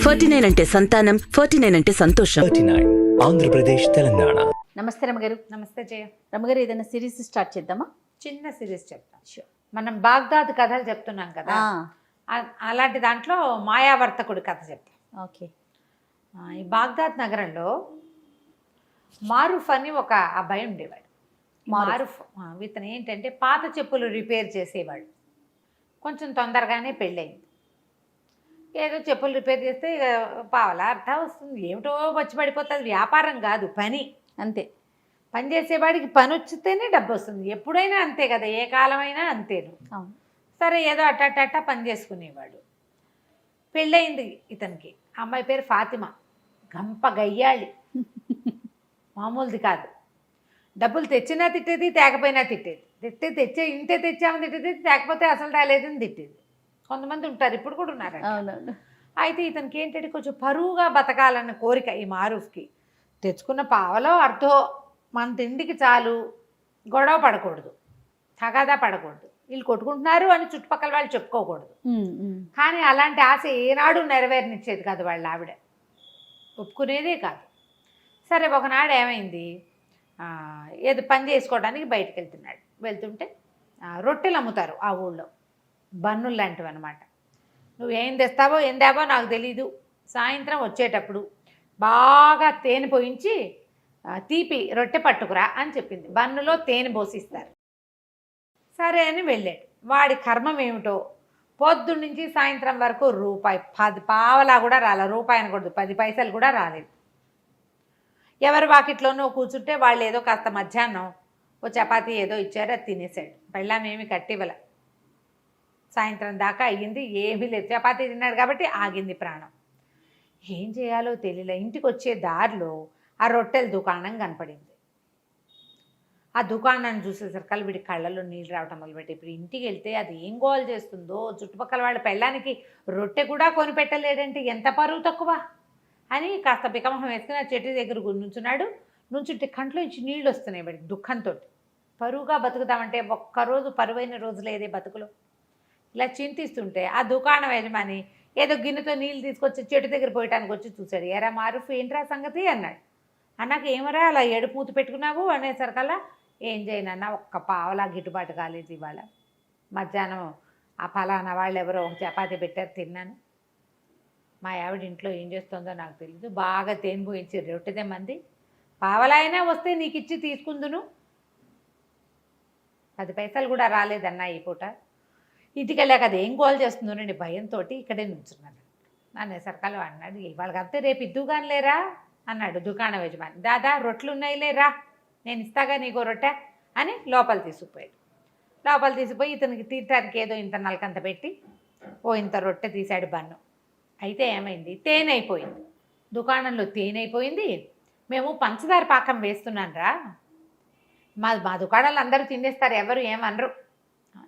49 అంటే సంతానం, 49 అంటే సంతోషం. 39 ఆంధ్రప్రదేశ్ తెలంగాణ. నమస్తే రమగారు. నమస్తే జయ. రమగారు ఏదైనా సిరీస్ స్టార్ట్ చేద్దామా? చిన్న సిరీస్ చెప్తాను. మనం బాగ్దాద్ కథలు చెప్తున్నాం కదా, అలాంటి దాంట్లో మాయావర్తకుడి కథ చెప్తాం. ఓకే. ఈ బాగ్దాద్ నగరంలో మారూఫ్ అని ఒక అబ్బాయి ఉండేవాడు. మారూఫ్ ఇతను ఏంటంటే పాత చెప్పులు రిపేర్ చేసేవాడు. కొంచెం తొందరగానే పెళ్ళయింది. ఏదో చెప్పులు రిపేర్ చేస్తే పావలా అర్థం వస్తుంది, ఏమిటో వచ్చి పడిపోతుంది. వ్యాపారం కాదు, పని. అంతే. పని చేసేవాడికి పని వచ్చితేనే డబ్బు వస్తుంది. ఎప్పుడైనా అంతే కదా, ఏ కాలమైనా అంతేను. అవును. సరే ఏదో అట్ట పని చేసుకునేవాడు. పెళ్ళయింది ఇతనికి. అమ్మాయి పేరు ఫాతిమా. గంప గయ్యాళి, మామూలుది కాదు. డబ్బులు తెచ్చినా తిట్టేది, తేకపోయినా తిట్టేది. ఇంతే తెచ్చామని తిట్టేది, తేకపోతే అసలు రాలేదని తిట్టేది. కొంతమంది ఉంటారు, ఇప్పుడు కూడా ఉన్నారు. అవునవును. అయితే ఇతనికి ఏంటంటే కొంచెం పరువుగా బతకాలన్న కోరిక ఈ మారూఫ్కి. తెచ్చుకున్న పావలో అర్థో మన తిండికి చాలు, గొడవ పడకూడదు, తగాదా పడకూడదు, వీళ్ళు కొట్టుకుంటున్నారు అని చుట్టుపక్కల వాళ్ళు చెప్పుకోకూడదు. కానీ అలాంటి ఆశ ఏనాడు నెరవేరనిచ్చేది కాదు వాళ్ళ ఆవిడ, ఒప్పుకునేదే కాదు. సరే ఒకనాడు ఏమైంది, ఏదో పని చేసుకోవడానికి బయటకు వెళ్తుంటే రొట్టెలు అమ్ముతారు ఆ ఊళ్ళో, బన్నులు లాంటివి అనమాట. నువ్వు ఏం తెస్తావో ఏం తేవో నాకు తెలీదు, సాయంత్రం వచ్చేటప్పుడు బాగా తేనె పోయించి తీపి రొట్టె పట్టుకురా అని చెప్పింది. బన్నులో తేనె పోసిస్తారు. సరే అని వెళ్ళాడు. వాడి కర్మం ఏమిటో, పొద్దున్న నుంచి సాయంత్రం వరకు రూపాయి 10 పావలా కూడా రాలేదు. రూపాయి అనకూడదు, 10 పైసలు కూడా రాలేదు. ఎవరి వాకిట్లోనూ కూర్చుంటే వాళ్ళు ఏదో కాస్త మధ్యాహ్నం ఓ చపాతీ ఏదో ఇచ్చారు, అది తినేసాడు. పెళ్ళామేమి కట్టివ్వల. సాయంత్రం దాకా అయ్యింది, ఏమీ లేదు. చపాతీ తిన్నాడు కాబట్టి ఆగింది ప్రాణం. ఏం చేయాలో తెలియలే. ఇంటికి వచ్చే దారిలో ఆ రొట్టెల దుకాణం కనపడింది. ఆ దుకాణాన్ని చూసేసరికి వీడి కళ్ళల్లో నీళ్ళు రావటం మొదలుపెట్టి, ఇప్పుడు ఇంటికి వెళ్తే అది ఏం గోల్ చేస్తుందో, చుట్టుపక్కల వాళ్ళ పెళ్ళానికి రొట్టె కూడా కొనిపెట్టలేడంటే ఎంత పరువు తక్కువ అని కాస్త బికమహం వేసుకుని ఆ చెట్టు దగ్గర నుంచుంటే కంట్లో నుంచి నీళ్ళు వస్తున్నాయి వాడికి దుఃఖంతో. పరువుగా బతుకుదామంటే ఒక్కరోజు పరువైన రోజు లేదే బతుకులో. ఇలా చింతిస్తుంటే ఆ దుకాణం యజమాని ఏదో గిన్నెతో నీళ్ళు తీసుకొచ్చి చెట్టు దగ్గర పోయటానికి వచ్చి చూశాడు. ఎరా మారూఫ్, ఏంట్రా సంగతి అన్నాడు. అన్నాక ఏమరా అలా ఏడుపు మూతి పెట్టుకున్నావు అనేసరికల్లా, ఏం చేయనన్నా ఒక్క పావలా గిట్టుబాటు కాలేదు ఇవాళ. మధ్యాహ్నం ఆ ఫలానా వాళ్ళు ఎవరో ఒక చపాతీ పెట్టారు, తిన్నాను. మా ఆవిడ ఇంట్లో ఏం చేస్తుందో నాకు తెలీదు, బాగా తేనె పోయించి రొట్టెదే మంది, పావలా అయినా వస్తే నీకు ఇచ్చి తీసుకుందును, 10 పైసలు కూడా రాలేదన్నా ఈ పూట. ఇంటికి వెళ్ళాక అది ఏం గోల్ చేస్తుందోనండి భయంతో ఇక్కడే నుంచున్నాను అనేసరికల్లా అన్నాడు. వాళ్ళకంతే రేపు ఇద్దుగాని లేరా అన్నాడు దుకాణం యజమాని. దాదా రొట్టెలు ఉన్నాయి లేరా, నేను ఇస్తాగా నీకో రొట్టె అని లోపల తీసుకుపోయి ఇతనికి తీర్చడానికి ఏదో ఇంత నలకంత పెట్టి ఇంత రొట్టె తీశాడు బన్ను. అయితే ఏమైంది, తేనె అయిపోయింది దుకాణంలో. తేనె అయిపోయింది. మేము పంచదార పాకం వేస్తున్నాను రా, మా దుకాణాలు అందరూ తినేస్తారు, ఎవరు ఏమనరు,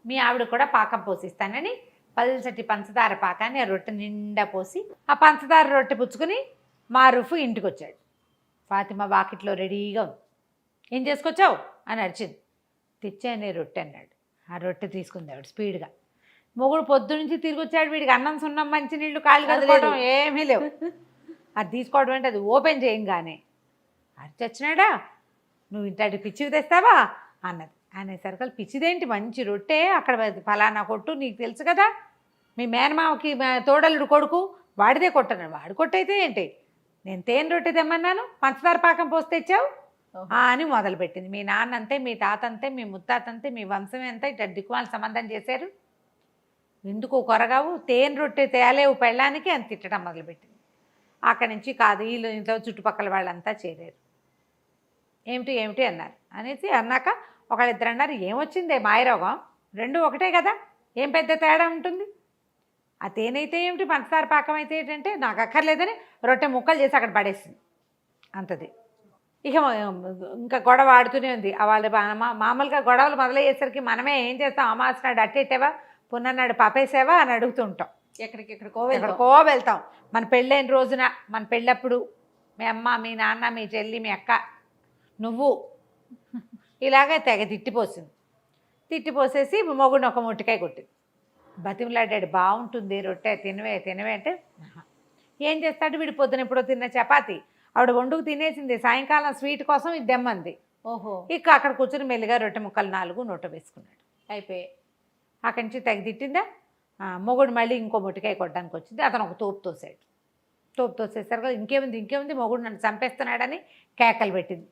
మీ ఆవిడ కూడా పాకం పోసిస్తానని పల్చటి పంచదార పాకాన్ని ఆ రొట్టె నిండా పోసి ఆ పంచదార రొట్టె పుచ్చుకుని మారూఫ్ ఇంటికి వచ్చాడు. ఫాతిమా వాకిట్లో రెడీగా ఉంది. ఏం చేసుకొచ్చావు అని అరిచింది. తెచ్చానే రొట్టె అన్నాడు. ఆ రొట్టె తీసుకుంది ఆవిడ స్పీడ్గా. మొగుడు పొద్దు నుంచి తిరిగి వచ్చాడు, వీడికి అన్నం సున్నం మంచినీళ్ళు కాళ్ళు కడుకోవడం ఏమీ లేవు. అది తీసుకోవడం అంటే అది ఓపెన్ చేయంగానే అరిచొచ్చినాడా, నువ్వు ఇంటి పిచ్చివి తెస్తావా అన్నది. అనేసరికి పిచ్చిదేంటి, మంచి రొట్టె అక్కడ ఫలానా కొట్టు, నీకు తెలుసు కదా, మీ మేనమామకి తోడలుడు కొడుకు వాడిదే కొట్టన్నాడు. వాడు కొట్టయితే ఏంటి, నేను తేనె రొట్టె తెమ్మన్నాను, పంచదార పాకం పోసి తెచ్చావు అని మొదలుపెట్టింది. మీ నాన్న అంతే, మీ తాత అంతే, మీ ముత్తాత అంతే, మీ వంశమే అంతా ఇట్లా దిక్కుమాల సంబంధం చేశారు, ఎందుకు కొరగావు, తేనె రొట్టె తేలేవు పెళ్ళానికి అని తిట్టడం మొదలుపెట్టింది. అక్కడి నుంచి కాదు, వీళ్ళు ఇంట్లో చుట్టుపక్కల వాళ్ళంతా చేరారు. ఏమిటి అన్నారు. అన్నాక ఒకళ్ళిద్దరు అన్నారు, ఏమొచ్చిందే మాయరోగం, రెండు ఒకటే కదా, ఏం పెద్ద తేడా ఉంటుంది, ఆ తేనె అయితే ఏమిటి, పంచదార పాకం అయితే ఏంటంటే నాకు అక్కర్లేదని రొట్టె ముక్కలు చేసి అక్కడ పడేసింది. అంతది. ఇక ఇంకా గొడవ ఆడుతూనే ఉంది. వాళ్ళు మామూలుగా గొడవలు మొదలయ్యేసరికి మనమే ఏం చేస్తాం, అమావాస్య నాడు అట్టేసావా, పున్ననాడు పపేసావా అని అడుగుతుంటాం. ఎక్కడికో వెళ్తాం. మన పెళ్ళైన రోజున, మన పెళ్ళప్పుడు మీ అమ్మ, మీ నాన్న, మీ చెల్లి, మీ అక్క, నువ్వు ఇలాగే తెగ తిట్టిపోసేసి మొగుడిని ఒక ముట్టికాయ కొట్టింది. బతిమలాడాడు, బాగుంటుంది రొట్టె, తినవే అంటే ఏం చేస్తాడు వీడు పొద్దున ఎప్పుడో తిన్న చపాతి ఆవిడ వండుకు తినేసింది, సాయంకాలం స్వీట్ కోసం ఇది దెమ్మంది. ఓహో. ఇక అక్కడ కూర్చొని మెల్లిగా రొట్టె ముక్కలు 4 నోట వేసుకున్నాడు. అయిపోయి అక్కడి నుంచి తెగ తిట్టిందా. మొగుడు మళ్ళీ ఇంకో మొట్టికాయ కొట్టడానికి వచ్చింది. అతను ఒక తోపు తోసాడు. తోపు తోసేసరికి ఇంకేముంది మొగుడు నన్ను చంపేస్తున్నాడని కేకలు పెట్టింది.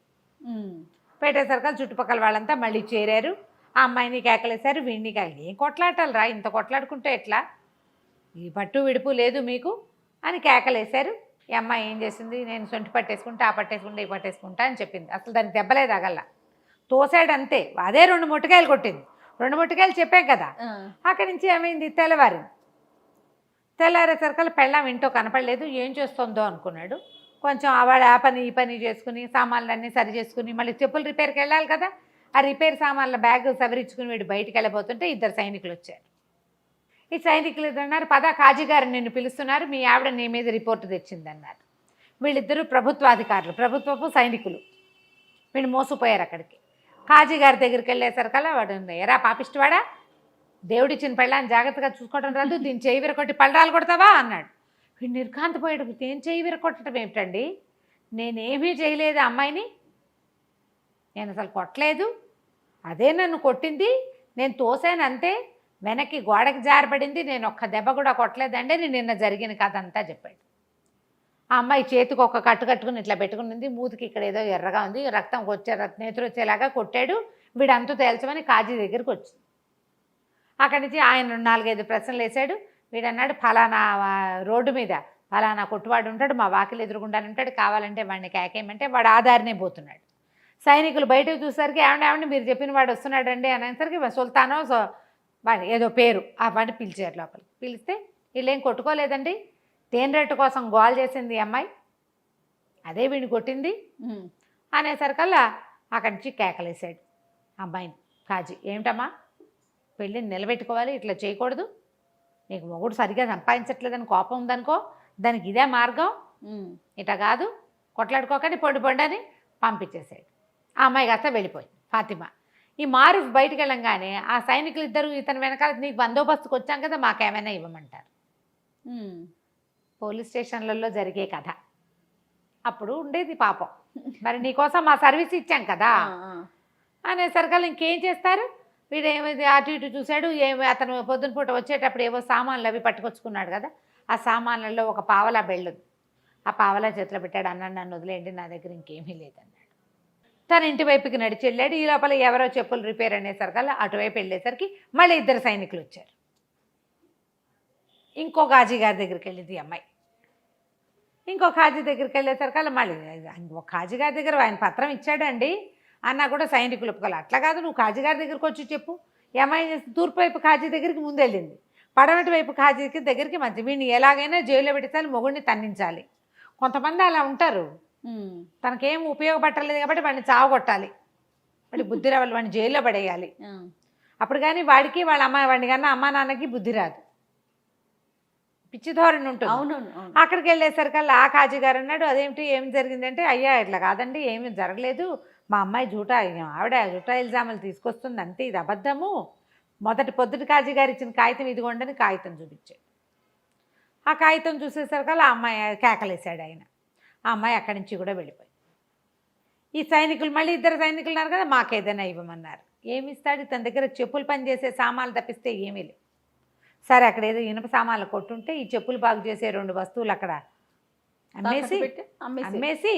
పెట్టేసరికి చుట్టుపక్కల వాళ్ళంతా మళ్ళీ చేరారు. ఆ అమ్మాయిని కేకలేశారు, వీడిని ఏం కొట్లాటాలు రా, ఇంత కొట్లాడుకుంటే ఎట్లా, ఈ పట్టు విడుపు లేదు మీకు అని కేకలేశారు. ఈ అమ్మాయి ఏం చేసింది, నేను సొంటి పట్టేసుకుంటా, ఆ పట్టేసుకుంటా, ఈ పట్టేసుకుంటా అని చెప్పింది. అసలు దానికి దెబ్బలే తగల, తోసాడు అంతే. అదే 2 మొట్టికాయలు కొట్టింది. 2 మొట్టికాయలు చెప్పాం కదా. అక్కడి నుంచి ఏమైంది, తెల్లారేసరికల్లా పెళ్ళాం ఇంట్లో కనపడలేదు. ఏం చేస్తుందో అనుకున్నాడు. కొంచెం ఆవిడ ఆ పని ఈ పని చేసుకుని సామాన్లన్నీ సరి చేసుకుని మళ్ళీ చెప్పులు రిపేర్కి వెళ్ళాలి కదా. ఆ రిపేర్ సామాన్ల బ్యాగ్ సవరించుకుని వీడు బయటికి వెళ్ళబోతుంటే 2 సైనికులు వచ్చారు. ఈ సైనికులు అన్నారు, పదా కాజీ గారు నిన్ను పిలుస్తున్నారు, మీ ఆవిడ నీ మీద రిపోర్టు తెచ్చిందన్నారు. వీళ్ళిద్దరూ ప్రభుత్వాధికారులు, ప్రభుత్వపు సైనికులు. వీళ్ళు మోసపోయారు అక్కడికి. కాజీ గారి దగ్గరికి వెళ్ళేసరికల్లా వాడు, ఎరా పాపిష్టివాడా, దేవుడిచ్చిన పెళ్ళాన్ని జాగ్రత్తగా చూసుకోవడం రాదు, దీన్ని చేయి విరకొట్టి పళ్ళరాలు కొడతావా అన్నాడు. వీడు నిర్ఘాంతపోయాడు. నేను చేయి విరకొట్టడం ఏమిటండి, నేనేమీ చేయలేదు అమ్మాయిని, నేను అసలు కొట్టలేదు, అదే నన్ను కొట్టింది, నేను తోసాను అంతే, వెనక్కి గోడకి జారబడింది, నేను ఒక్క దెబ్బ కూడా కొట్టలేదండి, నేను నిన్న జరిగిన కథ అంతా చెప్పాడు. ఆ అమ్మాయి చేతికి ఒక కట్టు కట్టుకుని ఇట్లా పెట్టుకునింది, మూతికి ఇక్కడ ఏదో ఎర్రగా ఉంది, రక్తం నేతులు వచ్చేలాగా కొట్టాడు, వీడంతా తేల్చమని కాజీ దగ్గరికి వచ్చింది. అక్కడి నుంచి ఆయన 4-5 ప్రశ్నలు వేశాడు. వీడన్నాడు, ఫలానా రోడ్డు మీద ఫలానా కొట్టువాడు ఉంటాడు, మా వాకిలు ఎదురుగుండానే ఉంటాడు, కావాలంటే వాడిని కేకేయమంటే వాడు ఆధారనే పోతున్నాడు. సైనికులు బయటకు చూసరికి ఏమండి మీరు చెప్పిన వాడు వస్తున్నాడండి అనేసరికి సుల్తానో వాడు ఏదో పేరు ఆ వాడిని పిలిచారు లోపలికి. పిలిస్తే వీళ్ళేం కొట్టుకోలేదండి, తేనెరెట్టు కోసం గోల్ చేసింది ఈ అమ్మాయి, అదే వీడిని కొట్టింది అనేసరికల్లా అక్కడి నుంచి కేకలేసాడు అమ్మాయిని కాజీ. ఏమిటమ్మా, పెళ్ళిని నిలబెట్టుకోవాలి, ఇట్లా చేయకూడదు, నీకు మొగుడు సరిగ్గా సంపాదించట్లేదని కోపం ఉందనుకో, దానికి ఇదే మార్గం, ఇట కాదు, కొట్లాడుకోకండి, పొండి అని పంపించేసాడు. ఆ అమ్మాయి కాస్త వెళ్ళిపోయింది ఫాతిమా. ఈ మారు బయటికి వెళ్ళంగానే ఆ సైనికులు ఇద్దరు ఇతని వెనకాల, నీకు బందోబస్తుకు వచ్చాం కదా, మాకేమైనా ఇవ్వమంటారు. పోలీస్ స్టేషన్లలో జరిగే కథ అప్పుడు ఉండేది పాపం. మరి నీకోసం మా సర్వీస్ ఇచ్చాం కదా అనేసరికల్లా ఇంకేం చేస్తారు. వీడు ఏమైంది అటు ఇటు చూశాడు. అతను పొద్దున పూట వచ్చేటప్పుడు ఏవో సామాన్లు అవి పట్టుకొచ్చుకున్నాడు కదా, ఆ సామాన్లలో ఒక పావలా బెళ్ళుంది. ఆ పావలా చేతిలో పెట్టాడు. అన్నాడు, నన్ను వదిలేయండి, నా దగ్గర ఇంకేమీ లేదన్నాడు. తన ఇంటి వైపుకి నడిచి వెళ్ళాడు. ఈ లోపల ఎవరో చెప్పులు రిపేర్ అనేసరికల్లా అటువైపు వెళ్ళేసరికి మళ్ళీ 2 సైనికులు వచ్చారు. ఇంకో కాజీ గారి దగ్గరికి వెళ్ళింది ఈ అమ్మాయి. ఇంకో కాజీ దగ్గరికి వెళ్ళేసరికల్లా మళ్ళీ ఇంకో కాజీ గారి దగ్గర ఆయన పత్రం ఇచ్చాడండి అన్నా కూడా సైనికులు ఒప్పుకోవాలి. అట్లా కాదు, నువ్వు కాజీ గారి దగ్గరికి వచ్చి చెప్పు. ఈ అమ్మాయి తూర్పు వైపు కాజీ దగ్గరికి ముందు వెళ్ళింది, పడమటి వైపు కాజీ దగ్గరికి మంచి. వీడిని ఎలాగైనా జైల్లో పెట్టాలి, మొగుడిని తన్నించాలి. కొంతమంది అలా ఉంటారు, తనకేం ఉపయోగపట్టలేదు కాబట్టి వాడిని చావగొట్టాలి, వాడి బుద్ధి రావాలి, వాడిని జైల్లో పడేయాలి. అప్పుడు కానీ వాడికి వాళ్ళ వాడిని కన్నా అమ్మా నాన్నకి బుద్ధి రాదు, పిచ్చి ధోరణి ఉంటుంది. అవునవును. అక్కడికి వెళ్ళేసరికల్లా ఆ కాజీ గారు అన్నాడు, అదేమిటి ఏం జరిగిందంటే, అయ్యా ఇట్లా కాదండి, ఏమీ జరగలేదు, మా అమ్మాయి ఆవిడ జూటా ఇల్జాములు తీసుకొస్తుంది అంతే, ఇది అబద్ధము. పొద్దుటి కాజీ గారు ఇచ్చిన కాగితం ఇదిగోండని కాగితం చూపించాడు. ఆ కాగితం చూసేసరికల్లా ఆ అమ్మాయి కేకలేశాడు ఆయన. ఆ అమ్మాయి అక్కడి నుంచి కూడా వెళ్ళిపోయింది. ఈ సైనికులు మళ్ళీ 2 సైనికులు ఉన్నారు కదా, మాకేదైనా ఇవ్వమన్నారు. ఏమి ఇస్తాడు, తన దగ్గర చెప్పులు పని చేసే సామాన్లు తప్పిస్తే ఏమీ లేవు. సరే, అక్కడ ఏదో ఇనుప సామాన్లు కొట్టుంటే ఈ చెప్పులు బాగు చేసే 2 వస్తువులు అక్కడ అమ్మేసి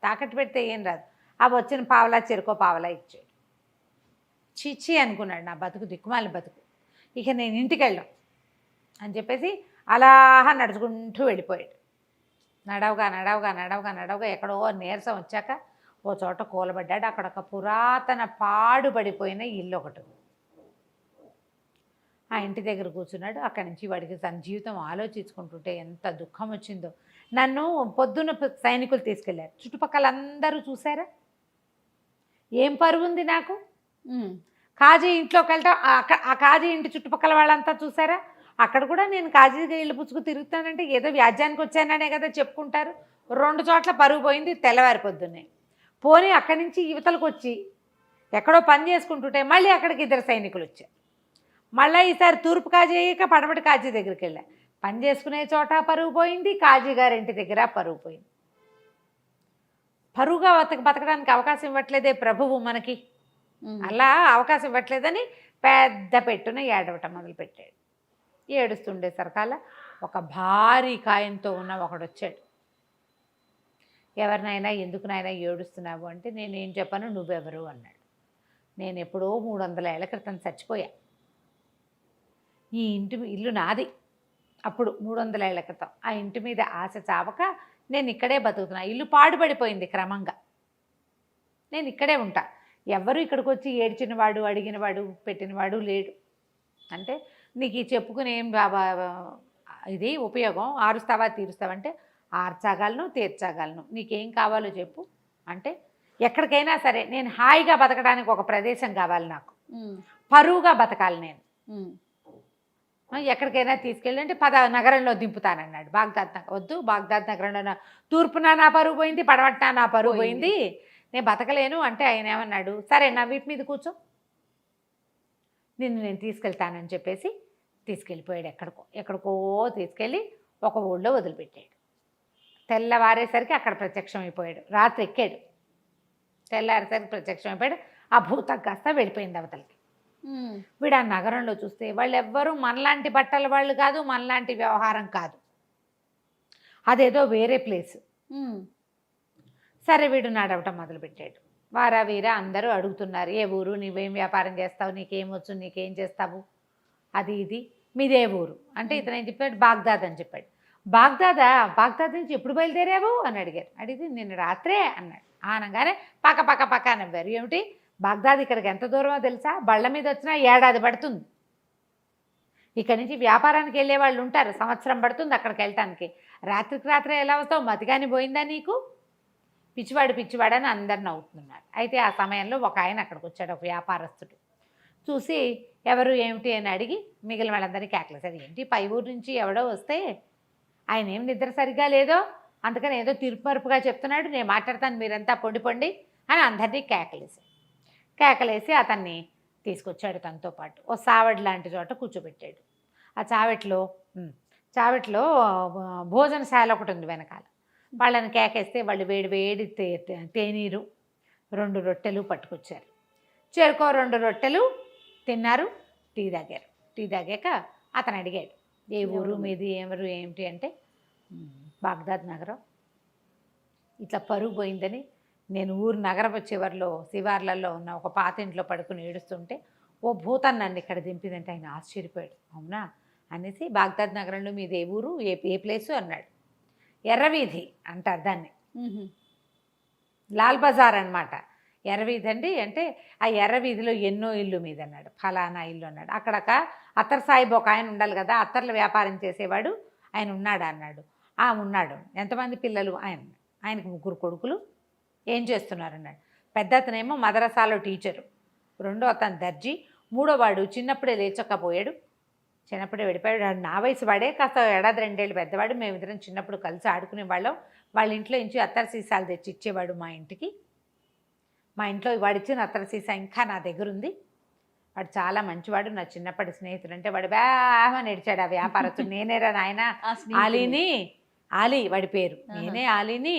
తాకట్టు పెడితే ఏం రాదు. అవి వచ్చిన పావలా చెరుకో పావలా ఇచ్చాడు. చిచ్చి అనుకున్నాడు, నా బతుకు దిక్కుమాలి బతుకు, ఇక నేను ఇంటికి వెళ్ళాం అని చెప్పేసి అలా నడుచుకుంటూ వెళ్ళిపోయాడు. నడవగా ఎక్కడో నీరసం వచ్చాక ఓ చోట కూలబడ్డాడు. అక్కడ ఒక పురాతన పాడుపడిపోయిన ఇల్లు ఒకటి. ఆ ఇంటి దగ్గర కూర్చున్నాడు. అక్కడి నుంచి వాడికి తన జీవితం ఆలోచించుకుంటుంటే ఎంత దుఃఖం వచ్చిందో. నన్ను పొద్దున్న సైనికులు తీసుకెళ్ళారు, చుట్టుపక్కల అందరూ చూసారా, ఏం పరువు ఉంది నాకు. కాజీ ఇంట్లోకి వెళ్తా, ఆ కాజీ ఇంటి చుట్టుపక్కల వాళ్ళంతా చూసారా, అక్కడ కూడా నేను కాజీగా ఇల్లు పుచ్చుకు తిరుగుతానంటే ఏదో వ్యాజ్యానికి వచ్చాననే కదా చెప్పుకుంటారు. 2 చోట్ల పరుగు పోయింది తెల్లవారి పొద్దున్నే. పోనీ అక్కడి నుంచి యువతలకు వచ్చి ఎక్కడో పని చేసుకుంటుంటే మళ్ళీ అక్కడికి 2 సైనికులు వచ్చారు. మళ్ళీ ఈసారి తూర్పు కాజీ అయ్యాక పడమటి కాజీ దగ్గరికి వెళ్ళా. పని చేసుకునే చోట పరువు పోయింది, కాజీ గారింటి దగ్గర పరువు పోయింది. పరువుగా బతకడానికి అవకాశం ఇవ్వట్లేదే ప్రభువు మనకి. అలా అవకాశం ఇవ్వట్లేదని పెద్ద పెట్టున ఏడవటం మొదలుపెట్టాడు. ఏడుస్తుండేసరికల్లా ఒక భారీ కాయంతో ఉన్న ఒకడు వచ్చాడు. ఎవరినైనా ఎందుకునైనా ఏడుస్తున్నావు అంటే నేనేం చెప్పను, నువ్వెవరు అన్నాడు. నేను ఎప్పుడో 300 ఏళ్ల క్రితం చచ్చిపోయా. ఈ ఇల్లు నాది. అప్పుడు 300 ఏళ్ల క్రితం ఆ ఇంటి మీద ఆశ చావక నేను ఇక్కడే బతుకుతున్నా. ఇల్లు పాడుపడిపోయింది క్రమంగా. నేను ఇక్కడే ఉంటా. ఎవరు ఇక్కడికి వచ్చి ఏడ్చినవాడు, అడిగినవాడు, పెట్టినవాడు లేడు. అంటే నీకు ఈ చెప్పుకుని ఏం ఇది ఉపయోగం, ఆరుస్తావా తీరుస్తావంటే ఆర్చగలను, తీర్చగలను, నీకేం కావాలో చెప్పు అంటే ఎక్కడికైనా సరే నేను హాయిగా బతకడానికి ఒక ప్రదేశం కావాలి, నాకు పరువుగా బతకాలి, నేను ఎక్కడికైనా తీసుకెళ్ళి అంటే నగరంలో దింపుతానన్నాడు. బాగ్దాద్ వద్దు, బాగ్దాద్ నగరంలో తూర్పున నా పరువు పోయింది, పడమట్న నా పరువు పోయింది, నేను బతకలేను అంటే ఆయన ఏమన్నాడు, సరే నా వీపు మీద కూర్చో, నిన్ను నేను తీసుకెళ్తానని చెప్పేసి తీసుకెళ్ళిపోయాడు. ఎక్కడికో తీసుకెళ్ళి ఒక ఊళ్ళో వదిలిపెట్టాడు. తెల్లవారేసరికి అక్కడ ప్రత్యక్షం అయిపోయాడు. రాత్రి ఎక్కాడు, తెల్లారేసరికి ప్రత్యక్షం అయిపోయాడు. ఆ భూతం కాస్త వెళ్ళిపోయింది అవతలకి. వీడు ఆ నగరంలో చూస్తే వాళ్ళు ఎవ్వరూ మనలాంటి బట్టల వాళ్ళు కాదు, మనలాంటి వ్యవహారం కాదు, అదేదో వేరే ప్లేస్. సరే వీడు నడవటం మొదలుపెట్టాడు. వారా వీరా అందరూ అడుగుతున్నారు, ఏ ఊరు, నువ్వేం వ్యాపారం చేస్తావు, నీకేమొచ్చు, నీకేం చేస్తావు, అది ఇది, మీదే ఊరు అంటే ఇతను ఏం చెప్పాడు, బాగ్దాద్ అని చెప్పాడు. బాగ్దాద్ నుంచి ఎప్పుడు బయలుదేరావు అని అడిగారు. అడిగితే నిన్న రాత్రే అన్నాడు. అనగానే పక్క నవ్వారు. ఏమిటి బాగ్దాద్ ఇక్కడికి ఎంత దూరమో తెలుసా, బళ్ళ మీద వచ్చినా ఏడాది పడుతుంది. ఇక్కడి నుంచి వ్యాపారానికి వెళ్ళే వాళ్ళు ఉంటారు, సంవత్సరం పడుతుంది అక్కడికి వెళ్ళటానికి. రాత్రికి రాత్రే ఎలా వస్తావు, మతిగాని పోయిందా నీకు, పిచ్చివాడని అందరు నవ్వుతున్నారు. అయితే ఆ సమయంలో ఒక ఆయన అక్కడికి వచ్చాడు, ఒక వ్యాపారస్తుడు. చూసి ఎవరు ఏమిటి అని అడిగి మిగిలిన వాళ్ళందరినీ కేకలేసాడు. ఏంటి పై ఊరు నుంచి ఎవడో వస్తే ఆయన ఏం నిద్ర సరిగ్గా లేదో, అందుకని ఏదో తీర్పుమరుపుగా చెప్తున్నాడు, నేను మాట్లాడతాను, మీరంతా పొండి అని అందరినీ కేకలేసి అతన్ని తీసుకొచ్చాడు. తనతో పాటు ఓ సావడి లాంటి చోట కూర్చోబెట్టాడు. ఆ చావట్లో భోజనశాల ఒకటి ఉంది వెనకాల. వాళ్ళని కేకేస్తే వాళ్ళు వేడి తేనీరు 2 రొట్టెలు పట్టుకొచ్చారు. చేరుకో 2 రొట్టెలు తిన్నారు, టీ తాగారు. టీ తాగాక అతను అడిగాడు, ఏ ఊరు మీది, ఎవరు ఏమిటి అంటే బాగ్దాద్ నగరం, ఇట్లా పరుగు పోయిందని నేను ఊరు నగరపు చివరిలో శివార్లలో ఉన్న ఒక పాత ఇంట్లో పడుకుని ఏడుస్తుంటే ఓ భూతం నన్ను ఇక్కడ దింపిందంటే ఆయన ఆశ్చర్యపోయాడు. అవునా అనేసి బాగ్దాద్ నగరంలో మీది ఏ ఊరు, ఏ ప్లేసు అన్నాడు. ఎర్రవీధి అంటారు దాన్ని, లాల్ బజార్ అనమాట. ఎర్రవీధి అండి అంటే ఆ ఎర్రవీధిలో ఎన్నో ఇల్లు మీద అన్నాడు, ఫలానా ఇల్లు అన్నాడు. అక్కడక అత్తర్ సాహిబ్ ఒక ఆయన ఉండాలి కదా, అత్తర్ల వ్యాపారం చేసేవాడు ఆయన ఉన్నాడా అన్నాడు. ఉన్నాడు. ఎంతమంది పిల్లలు, ఆయనకు 3 కొడుకులు, ఏం చేస్తున్నారు అన్నాడు. పెద్ద అతనేమో మదరసాలో టీచరు, రెండో అతను దర్జీ, మూడో వాడు చిన్నప్పుడే లేచకపోయాడు, చిన్నప్పుడే వెళ్ళిపోయాడు. నా వయసు వాడే, కాస్త 1-2 ఏళ్ళు పెద్దవాడు. మేమిద్దరం చిన్నప్పుడు కలిసి ఆడుకునే వాళ్ళం. వాళ్ళ ఇంట్లో నుంచి అత్తర్ సీసాలు తెచ్చి ఇచ్చేవాడు మా ఇంటికి. మా ఇంట్లో వాడిచ్చిన అత్తర్ సీసా ఇంకా నా దగ్గర ఉంది. వాడు చాలా మంచివాడు, నా చిన్నప్పటి స్నేహితుడు. అంటే వాడు బాగా నడిచాడు ఆ వ్యాపారస్తుడు. నేనేరా నాయన ఆలీ వాడి పేరు, నేనే ఆలీని.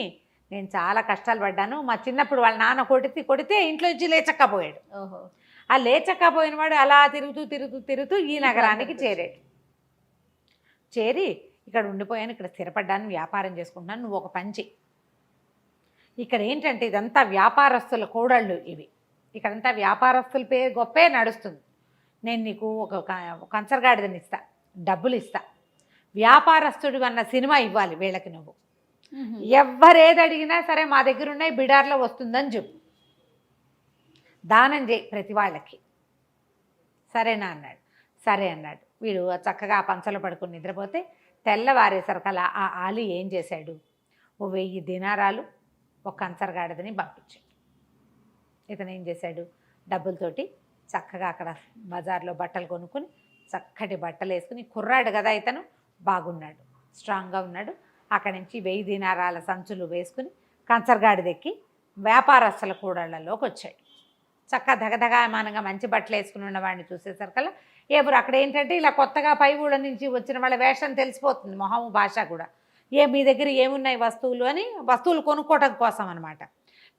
నేను చాలా కష్టాలు పడ్డాను. మా చిన్నప్పుడు వాళ్ళ నాన్న కొడితే ఇంట్లో నుంచి లేచక్కపోయాడు. ఆ లేచక్కపోయిన వాడు అలా తిరుగుతూ ఈ నగరానికి చేరి ఇక్కడ ఉండిపోయాను, ఇక్కడ స్థిరపడ్డాను, వ్యాపారం చేసుకుంటున్నాను, నువ్వు ఒక పంచి. ఇక్కడ ఏంటంటే ఇదంతా వ్యాపారస్తుల కోడళ్ళు ఇవి, ఇక్కడంతా వ్యాపారస్తుల పేరు గొప్పే నడుస్తుంది. నేను నీకు ఒక కంచరగాడిదని ఇస్తా, డబ్బులు ఇస్తా, వ్యాపారస్తుడు అన్న సినిమా ఇవ్వాలి వీళ్ళకి. నువ్వు ఎవరేది అడిగినా సరే మా దగ్గర ఉన్నాయి, బిడార్లో వస్తుందని చెప్పు, దానం చేయి ప్రతి వాళ్ళకి, సరేనా అన్నాడు. సరే అన్నాడు. వీడు చక్కగా ఆ పంచలో పడుకుని నిద్రపోతే తెల్లవారేసరికలా ఆ ఆలీ ఏం చేశాడు, ఓ 1000 దినారాలు ఒక కంచరగాడిదని పంపించాడు. ఇతను ఏం చేశాడు, డబ్బులతోటి చక్కగా అక్కడ బజార్లో బట్టలు కొనుక్కుని చక్కటి బట్టలు వేసుకుని, కుర్రాడు కదా ఇతను, బాగున్నాడు, స్ట్రాంగ్గా ఉన్నాడు. అక్కడి నుంచి 1000 దినారాల సంచులు వేసుకుని కంచరగాడి దెక్కి వ్యాపారస్తుల కూడళ్లలోకి వచ్చాడు. చక్కగా దగదగామానంగా మంచి బట్టలు వేసుకుని ఉన్న వాడిని చూసేసరికల్లా ఎవరు అక్కడ ఏంటంటే ఇలా కొత్తగా పై ఊళ్ళ నుంచి వచ్చిన వాళ్ళ వేషం తెలిసిపోతుంది, మొహము భాష కూడా. మీ దగ్గర ఏమున్నాయి వస్తువులు అని, వస్తువులు కొనుక్కోవటం కోసం అనమాట.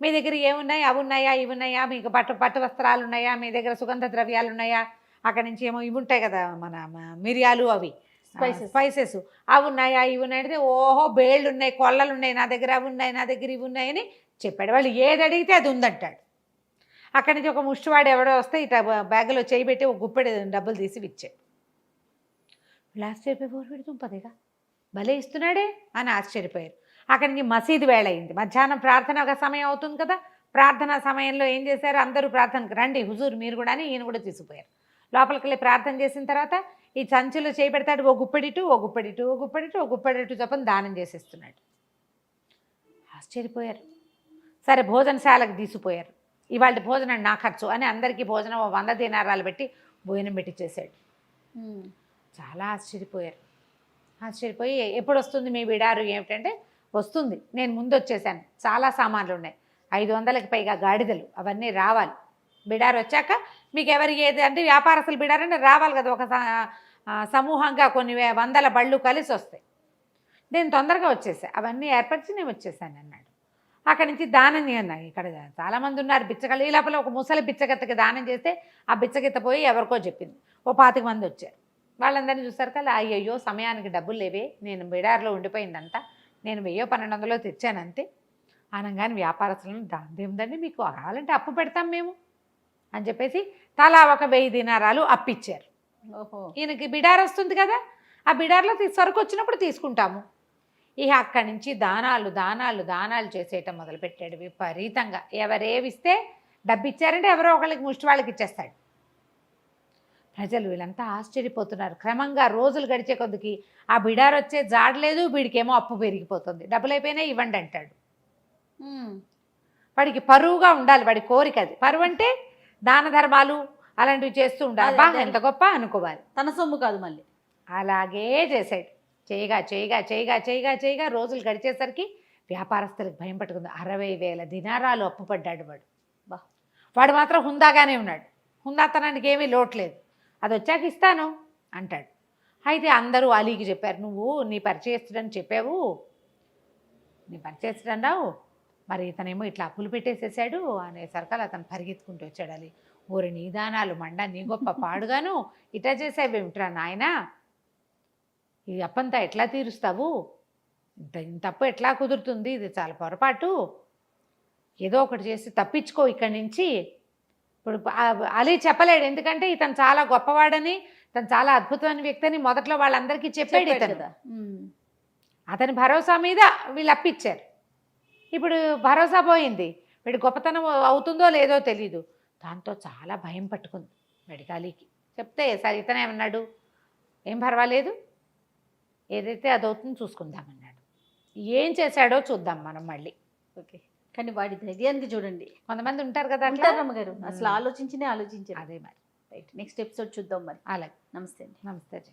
మీ దగ్గర ఏమున్నాయి, అవి ఉన్నాయా, ఇవి ఉన్నాయా, మీకు పట్టు వస్త్రాలు ఉన్నాయా, మీ దగ్గర సుగంధ ద్రవ్యాలు ఉన్నాయా, అక్కడి నుంచి ఏమో ఇవి ఉంటాయి కదా మన మిరియాలు, అవి స్పైసెస్ అవి ఉన్నాయా, ఇవి ఉన్నాయి అంటే ఓహో బేళ్ళు ఉన్నాయి, కొల్లలు ఉన్నాయి, నా దగ్గర అవి ఉన్నాయి, నా దగ్గర ఇవి ఉన్నాయని చెప్పాడు. వాళ్ళు ఏది అడిగితే అది ఉందంటాడు. అక్కడి నుంచి ఒక ముష్టివాడు ఎవడో వస్తే ఇట్లా బ్యాగులో చేయి పెట్టి ఒక గుప్పెడు డబ్బులు తీసి ఇచ్చాడు. వీళ్ళు ఆశ్చర్యపోయి వీడు తుంపదేగా భలే ఇస్తున్నాడే అని ఆశ్చర్యపోయారు. అక్కడి నుంచి మసీదు వేళ అయింది, మధ్యాహ్నం ప్రార్థన ఒక సమయం అవుతుంది కదా. ప్రార్థనా సమయంలో ఏం చేశారు, అందరూ ప్రార్థనకు రండి హుజూర్ మీరు కూడా అని ఈయన కూడా తీసుకుపోయారు. లోపలికి వెళ్ళి ప్రార్థన చేసిన తర్వాత ఈ సంచులో చేయి పెడతాడు, ఓ గుప్పెడిటు ఓ గుప్పెడిటు ఓ గుప్పెడిటు ఓ గుప్పెడిటు చెప్పని దానం చేసేస్తున్నాడు. ఆశ్చర్యపోయారు. సరే భోజనశాలకు తీసుకుపోయారు. ఇవాళ భోజనం నా ఖర్చు అని అందరికీ భోజనం 100 దీనారాలు పెట్టి భోజనం పెట్టి చేశాడు. చాలా ఆశ్చర్యపోయారు. ఆశ్చర్యపోయి ఎప్పుడు వస్తుంది మీ బిడారు ఏమిటంటే, వస్తుంది, నేను ముందు వచ్చేసాను, చాలా సామాన్లు ఉన్నాయి, 500కి పైగా గాడిదలు, అవన్నీ రావాలి. బిడారు వచ్చాక మీకు ఎవరికి ఏది అంటే వ్యాపారస్తులు బిడారంటే రావాలి కదా, ఒక సమూహంగా కొన్ని వందల బళ్ళు కలిసి వస్తాయి. నేను తొందరగా వచ్చేసాను, అవన్నీ ఏర్పరిచి నేను వచ్చేసాను అన్నాడు. అక్కడి నుంచి దానం అన్నాయి. ఇక్కడ చాలామంది ఉన్నారు బిచ్చగలు. ఈ లోపల ఒక ముసలి బిచ్చగత్తకి దానం చేస్తే ఆ బిచ్చగిత్త పోయి ఎవరికో చెప్పింది. ఓ 25 మంది వచ్చారు. వాళ్ళందరినీ చూస్తారు కదా, అయ్యయ్యో సమయానికి డబ్బులు లేవే, నేను బిడార్లో ఉండిపోయిందంతా, నేను 1000-1200 తెచ్చాను అంతే అనగానే వ్యాపారస్తులను దాందేముందండి, మీకు కావాలంటే అప్పు పెడతాం మేము అని చెప్పేసి తలా ఒక 1000 దీనారాలు అప్పిచ్చారు. ఓహో, ఈయనకి బిడార్ వస్తుంది కదా, ఆ బిడార్లో సరుకు వచ్చినప్పుడు తీసుకుంటాము. ఇక అక్కడి నుంచి దానాలు చేసేయటం మొదలుపెట్టాడు విపరీతంగా. ఎవరేవిస్తే డబ్బు ఇచ్చారంటే ఎవరో ఒకళ్ళకి ముష్టి వాళ్ళకి ఇచ్చేస్తాడు. ప్రజలు వీళ్ళంతా ఆశ్చర్యపోతున్నారు. క్రమంగా రోజులు గడిచే కొద్దికి ఆ బిడార్ వచ్చే జాడలేదు, వీడికేమో అప్పు పెరిగిపోతుంది. డబ్బులు అయిపోయినా ఇవ్వండి అంటాడు. వాడికి పరువుగా ఉండాలి, వాడి కోరిక అది. పరువు అంటే దాన ధర్మాలు అలాంటివి చేస్తూ ఉండాలి. బాగా ఎంత గొప్ప అనుకోవాలి, తన సొమ్ము కాదు మళ్ళీ. అలాగే చేశాడు. చేయగా రోజులు గడిచేసరికి వ్యాపారస్తులకు భయం పట్టుకుంది. 60,000 దినారాలు అప్పు పడ్డాడు వాడు. వాడు మాత్రం హుందాగానే ఉన్నాడు, హుందాతనానికి ఏమీ లోట్లేదు. అది వచ్చాక ఇస్తాను అంటాడు. అయితే అందరూ అలీకి చెప్పారు, నువ్వు నీ పరిచయస్తుడని చెప్పావు, నీ పరిచయస్తుడన్నావు, మరి ఇతనేమో ఇట్లా అప్పులు పెట్టేసేసాడు అనేసరికల్ అతను పరిగెత్తుకుంటూ వచ్చాడు. అలీ, ఊరి నీ దానాలు మండ, నీ గొప్ప పాడుగాను ఇట్లా చేసావేమిట్రా నాయనా, ఈ అప్పంతా ఎట్లా తీరుస్తావు, ఇంత అప్పు ఎట్లా కుదురుతుంది, ఇది చాలా పొరపాటు, ఏదో ఒకటి చేసి తప్పించుకో ఇక్కడి నుంచి. ఇప్పుడు అలీ చెప్పలేడు, ఎందుకంటే ఇతను చాలా గొప్పవాడని, తను చాలా అద్భుతమైన వ్యక్తి అని మొదట్లో వాళ్ళందరికీ చెప్పాడు ఇతను. అతని భరోసా మీద వీళ్ళు అప్పిచ్చారు. ఇప్పుడు భరోసా పోయింది, వీడి గొప్పతనం అవుతుందో లేదో తెలీదు. దాంతో చాలా భయం పట్టుకుంది వీడికి. అలీకి చెప్తే సరే ఇతనేమన్నాడు, ఏం పర్వాలేదు, ఏదైతే అదవుతుందో చూసుకుందామన్నాడు. ఏం చేశాడో చూద్దాం మనం మళ్ళీ. ఓకే, కానీ వాడి ధైర్యానికి చూడండి. కొంతమంది ఉంటారు కదా రమ్మగారు, అసలు ఆలోచించారు. అదే మరి. రైట్, నెక్స్ట్ ఎపిసోడ్ చూద్దాం మరి. అలాగే, నమస్తే అండి. నమస్తే.